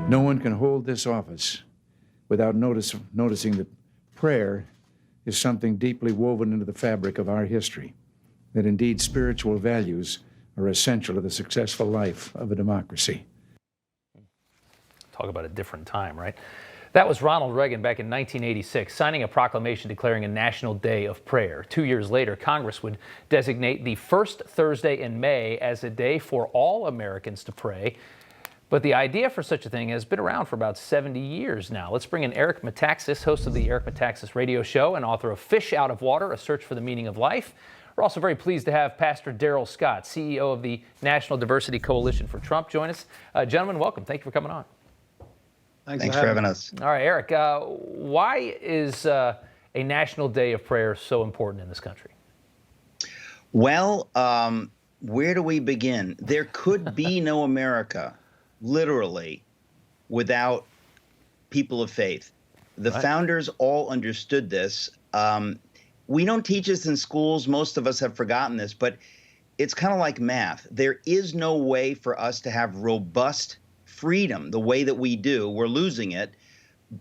No one can hold this office without noticing that prayer is something deeply woven into the fabric of our history, that indeed spiritual values are essential to the successful life of a democracy. Talk about a different time, right? That was Ronald Reagan back in 1986, signing a proclamation declaring a National Day of Prayer. 2 years later, Congress would designate the first Thursday in May as a day for all Americans to pray. But the idea for such a thing has been around for about 70 years now. Let's bring in Eric Metaxas, host of the Eric Metaxas radio show and author of Fish Out of Water, A Search for the Meaning of Life. We're also very pleased to have Pastor Darrell Scott, CEO of the National Diversity Coalition for Trump, join us. Gentlemen, welcome. Thank you for coming on. Thanks for having us. All right, Eric, why is a National Day of Prayer so important in this country? Well, where do we begin? There could be no America, literally, without people of faith. The founders all understood this. We don't teach this in schools. Most of us have forgotten this, but it's kind of like math. There is no way for us to have robust freedom the way that we do. We're losing it,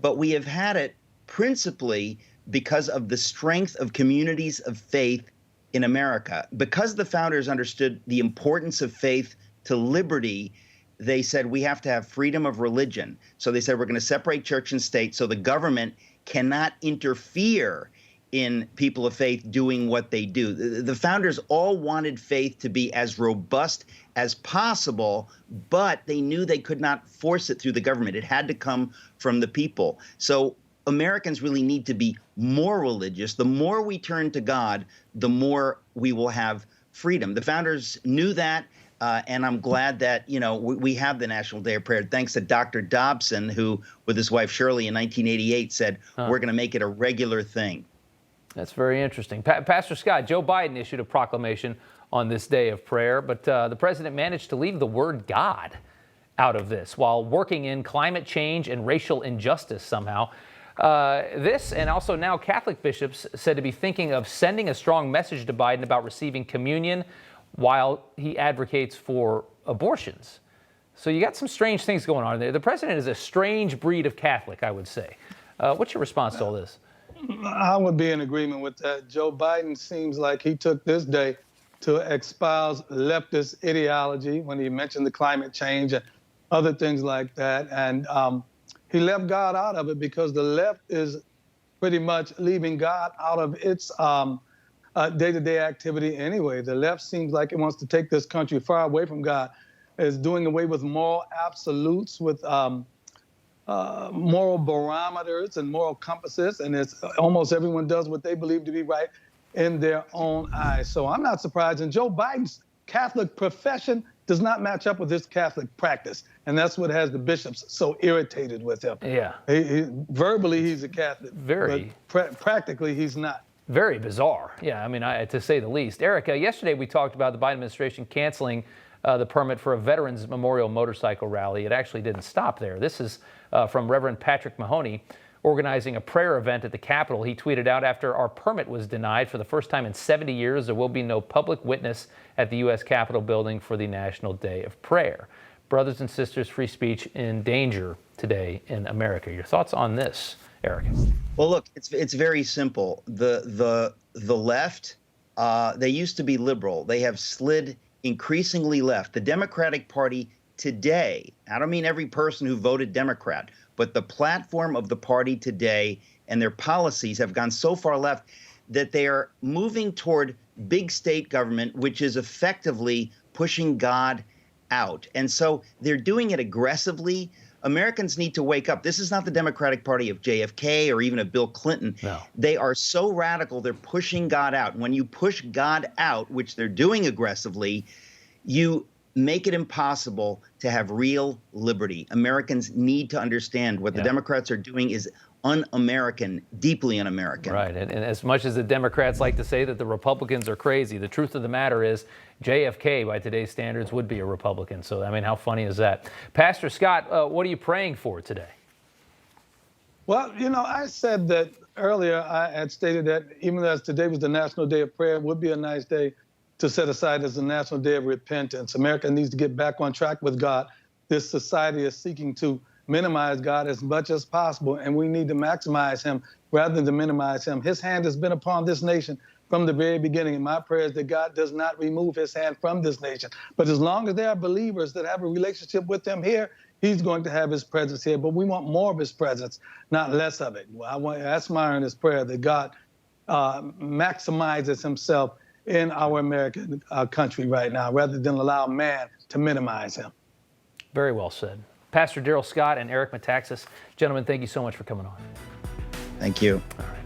but we have had it principally because of the strength of communities of faith in America. Because the founders understood the importance of faith to liberty, they said we have to have freedom of religion. So they said we're going to separate church and state so the government cannot interfere in people of faith doing what they do. The founders all wanted faith to be as robust as possible, but they knew they could not force it through the government. It had to come from the people. So Americans really need to be more religious. The more we turn to God, the more we will have freedom. The founders knew that, and I'm glad that, you know, we have the National Day of Prayer, thanks to Dr. Dobson, who, with his wife Shirley in 1988, said, we're going to make it a regular thing. That's very interesting. Pastor Scott, Joe Biden issued a proclamation on this day of prayer, but the president managed to leave the word God out of this while working in climate change and racial injustice somehow. This, and also now Catholic bishops said to be thinking of sending a strong message to Biden about receiving communion while he advocates for abortions. So you got some strange things going on there. The president is a strange breed of Catholic, I would say. What's your response to all this? I would be in agreement with that. Joe Biden seems like he took this day to espouse leftist ideology when he mentioned the climate change and other things like that. And he left God out of it because the left is pretty much leaving God out of its day-to-day activity anyway. The left seems like it wants to take this country far away from God. It's doing away with moral absolutes, with moral barometers and moral compasses, and it's almost everyone does what they believe to be right in their own eyes. So I'm not surprised. And Joe Biden's Catholic profession does not match up with his Catholic practice, and that's what has the bishops so irritated with him. Yeah. Verbally, he's a Catholic, but practically, he's not. Very bizarre. Yeah, I mean, to say the least. Eric, yesterday we talked about the Biden administration canceling the permit for a Veterans Memorial motorcycle rally. It actually didn't stop there. This is from Reverend Patrick Mahoney, organizing a prayer event at the Capitol. He tweeted out, after our permit was denied for the first time in 70 years, there will be no public witness at the U.S. Capitol building for the National Day of Prayer. Brothers and sisters, free speech in danger today in America. Your thoughts on this, Eric? Well, look, it's very simple. The left, they used to be liberal. They have slid increasingly left. The Democratic Party today, I don't mean every person who voted Democrat, but the platform of the party today and their policies have gone so far left that they are moving toward big state government, which is effectively pushing God out. And so they're doing it aggressively. Americans need to wake up. This is not the Democratic Party of JFK or even of Bill Clinton. No. They are so radical, they're pushing God out. When you push God out, which they're doing aggressively, you make it impossible to have real liberty. Americans need to understand what the Democrats are doing is un-American, deeply un-American. Right, and as much as the Democrats like to say that the Republicans are crazy, the truth of the matter is JFK, by today's standards, would be a Republican. So, I mean, how funny is that? Pastor Scott, what are you praying for today? Well, you know, I said that earlier. I had stated that even as today was the National Day of Prayer, it would be a nice day to set aside as a National Day of Repentance. America needs to get back on track with God. This society is seeking to minimize God as much as possible, and we need to maximize him rather than minimize him. His hand has been upon this nation from the very beginning, and my prayer is that God does not remove his hand from this nation. But as long as there are believers that have a relationship with him here, he's going to have his presence here. But we want more of his presence, not less of it. That's my earnest prayer, that God maximizes himself in our American country right now, rather than allow man to minimize him. Very well said. Pastor Darrell Scott and Eric Metaxas, gentlemen, thank you so much for coming on. Thank you. All right.